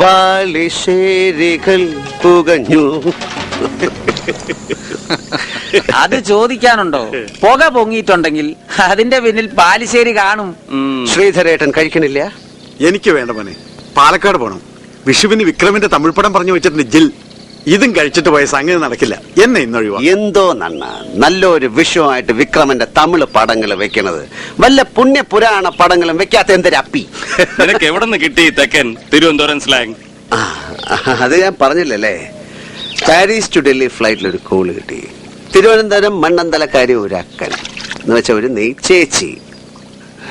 ബാലിശ്ശേരികൾ പുകഞ്ഞു. അത് ചോദിക്കാനുണ്ടോ? പുക പൊങ്ങിയിട്ടുണ്ടെങ്കിൽ അതിന്റെ പിന്നിൽ ബാലുശ്ശേരി കാണും. ശ്രീധരേട്ടൻ കഴിക്കണില്ല? എനിക്ക് വേണ്ട മോനെ, പാലക്കാട് പോണം. വിഷുവിന് വിക്രമിന്റെ തമിഴ് പടം പറഞ്ഞു വെച്ചിട്ടുണ്ട് ജിൽ. ഇതും കഴിച്ചിട്ട് പോയ സംഗതി നടക്കില്ല. എന്നെ ഇന്നൊഴിവാ. എന്തോ നല്ലൊരു വിഷുവായിട്ട് വിക്രമന്റെ തമിഴ് പടങ്ങൾ വെക്കണത്. വല്ല പുണ്യ പുരാണ പടങ്ങളും വെക്കാത്ത എന്തൊരപ്പി. നിനക്ക് എവിടെ നിന്ന് കിട്ടി തെക്കൻ തിരുവനന്തപുരം സ്ലാങ്? അത് ഞാൻ പറഞ്ഞില്ലല്ലേ. പാരീസ് ടു ഡൽഹി ഫ്ലൈറ്റിൽ ഒരു കോള് കിട്ടി. തിരുവനന്തപുരം മണ്ണന്തലക്കാരി ഒരു അക്കൻ എന്ന് വെച്ച ഒരു നെയ്ച്ചേച്ചി.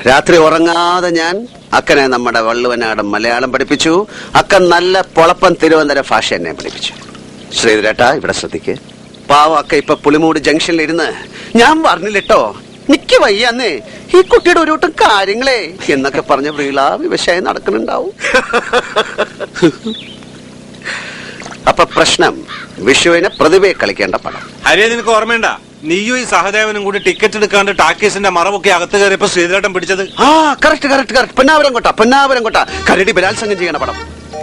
രാത്രി ഉറങ്ങാതെ ഞാൻ അക്കനെ നമ്മുടെ വള്ളുവനാടൻ മലയാളം പഠിപ്പിച്ചു. അക്കൻ നല്ല പൊളപ്പൻ തിരുവനന്തപുരം ഭാഷ എന്നെ പഠിപ്പിച്ചു. ശ്രീധരേട്ടാ ഇവിടെ ശ്രദ്ധിക്ക്. പാവ അക്ക ഇപ്പൊ പുളിമൂട് ജംഗ്ഷനിൽ ഇരുന്ന് ഞാൻ പറഞ്ഞില്ലട്ടോ നിക്ക് വയ്യാന്നേ, ഈ കുട്ടിയുടെ ഒരു കൂട്ടം കാര്യങ്ങളെ എന്നൊക്കെ പറഞ്ഞ വീളാ വിവശായി നടക്കുന്നുണ്ടാവും. അപ്പൊ പ്രശ്നം വിഷുവിനെ പ്രതിഭയെ കളിക്കേണ്ട പടം. ഹരിയെ നിനക്ക് ഓർമ്മയുണ്ട? നീയും ഈ സഹദേവനും കൂടി ടിക്കറ്റ് എടുക്കാണ്ട് ടാക്കീസിന്റെ മറവൊക്കെ അകത്ത് കയറിയപ്പോ ശ്രീധരേട്ടൻ പിടിച്ചത്? കറക്റ്റ്. പൊന്നാവരം കൊട്ട കരടി ബലാത്സംഗം ചെയ്യണ പടം.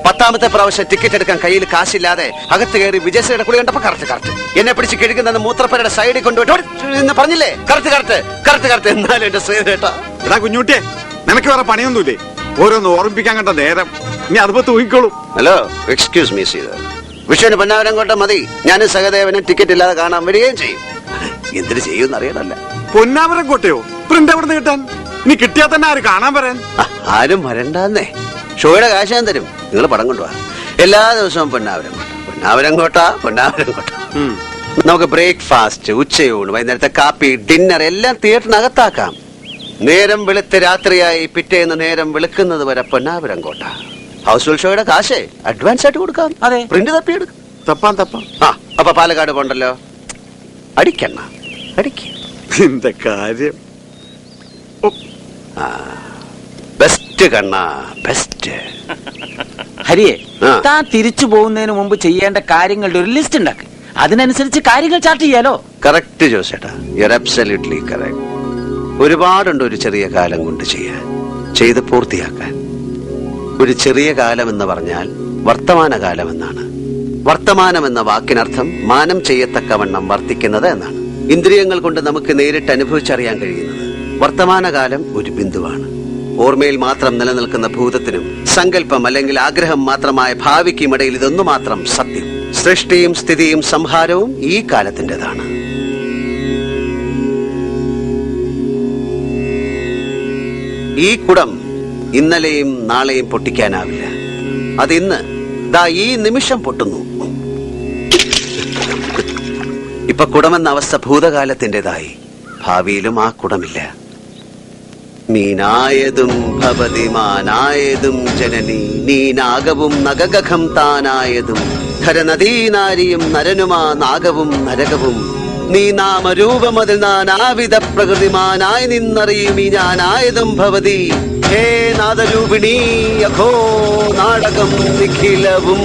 10ാമത്തെ പ്രാവശ്യം ടിക്കറ്റ് എടുക്കാൻ കയ്യിൽ കാശില്ലാതെ അകത്ത് കയറി വിജയശ്രീയുടെ കുളി കണ്ടപ്പോ കറക്റ്റ് എന്നെ പിടിച്ച് കിഴക്കുന്ന മൂത്രപ്പരയുടെ സൈഡിൽ കൊണ്ടുപോയിട്ട് പറഞ്ഞില്ലേ? കറക്റ്റ്. എന്നാലും എന്റെ ശ്രീധരേട്ടാ. എടാ കുഞ്ഞുട്ടിയെ, നിനക്ക് വേറെ പണിയൊന്നുമില്ലേ? ഓരോന്ന് ഓർമ്മിപ്പിക്കാൻ കണ്ട നേരം. നീ അതുപോ തൂങ്ങിക്കോളൂ. Hello, excuse me Sridhar. വിഷുവിന് പൊന്നാവരം കൊട്ട മതി. ഞാനും സഹദേവനും ടിക്കറ്റ് ഇല്ലാതെ കാണാൻ വരികയും ചെയ്യും. എന്തിനു ചെയ്യുമെന്ന് അറിയണല്ല. പൊന്നാവരം കോട്ടയോ? പ്രിന്റ് എവിടെ നിന്ന് കിട്ടാൻ? നീ കിട്ടിയാ തന്നെ ആര് കാണാൻ വരാൻ? ആരും വരണ്ടെന്നേ. ഷോയുടെ കാശ് ഞാൻ തരും. നിങ്ങൾ പടം കൊണ്ടുപോവാ. എല്ലാ ദിവസവും പൊന്നാവരം കോട്ട. നമുക്ക് ബ്രേക്ക്ഫാസ്റ്റ്, ഉച്ചയൂണ്, വൈകുന്നേരത്തെ കാപ്പി, ഡിന്നർ എല്ലാം തിയേറ്ററിനകത്താക്കാം. നേരം വെളുത്ത് രാത്രിയായി പിറ്റേന്ന് നേരം വെളുക്കുന്നത് വരെ പൊന്നാവരം കോട്ട. ഹൗസ് ഫുൾ ഷോയുടെ കാശേ അഡ്വാൻസ് ആയിട്ട് കൊടുക്കാം. അതെ, പ്രിന്റ് തപ്പിയെടുക്കും. തപ്പാൻ. അപ്പൊ പാലക്കാട് പോണ്ടല്ലോ. അടിക്കണ്ണ എന്റെ കാര്യം ബെസ്റ്റ് കണ്ണ ബെസ്റ്റ്. ഹരിയെ, താൻ തിരിച്ചു പോകുന്നതിന് മുമ്പ് ചെയ്യേണ്ട കാര്യങ്ങളുടെ ഒരു ലിസ്റ്റ് ഉണ്ടാക്കി അതിനനുസരിച്ച് കാര്യങ്ങൾ ചാർട്ട് ചെയ്യാലോ. കറക്റ്റ് ജോസേട്ടാ, യു ആർ അബ്സല്യൂട്ട്ലി കറക്റ്റ്. ഒരുപാടുണ്ട് ഒരു ചെറിയ കാലം കൊണ്ട് ചെയ്യാൻ, ചെയ്ത് പൂർത്തിയാക്കാൻ. ഒരു ചെറിയ കാലം എന്ന് പറഞ്ഞാൽ വർത്തമാനകാലം എന്നാണ്. വർത്തമാനം എന്ന വാക്കിനർത്ഥം മാനം ചെയ്യത്തക്കവണ്ണം വർത്തിക്കുന്നത് എന്നാണ്. ഇന്ദ്രിയങ്ങൾ കൊണ്ട് നമുക്ക് നേരിട്ട് അനുഭവിച്ചറിയാൻ കഴിയുന്നത്. വർത്തമാനകാലം ഒരു ബിന്ദുവാണ്. ഓർമ്മയിൽ മാത്രം നിലനിൽക്കുന്ന ഭൂതത്തിനും സങ്കല്പം അല്ലെങ്കിൽ ആഗ്രഹം മാത്രമായ ഭാവിക്കും ഇടയിൽ ഇതൊന്നു മാത്രം സത്യം. സൃഷ്ടിയും സ്ഥിതിയും സംഹാരവും ഈ കാലത്തിൻ്റെതാണ്. ഈ കുടം ഇന്നലെയും നാളെയും പൊട്ടിക്കാനാവില്ല. അതിന്ന് ഈ നിമിഷം പൊട്ടുന്നു. ഇപ്പൊ കുടമെന്ന അവസ്ഥ ഭൂതകാലത്തിൻ്റെതായി. ഭാവിയിലും ആ കുടമില്ല. മീനായതും ഭവതി മാനായതും ജനനി നീനാഗവും നഗഗം താനായതും ഖരനദീനാരിയും നരനുമാ നാഗവും നരകവും നീ നാമരൂപമതിൽ നാനാവിധ പ്രകൃതിമാനായി നിന്നറിയും ഈ ഞാനായതും ഭവതി ഹേ നാദരൂപിണീ അഘോ നാടകം നിഖിലവും.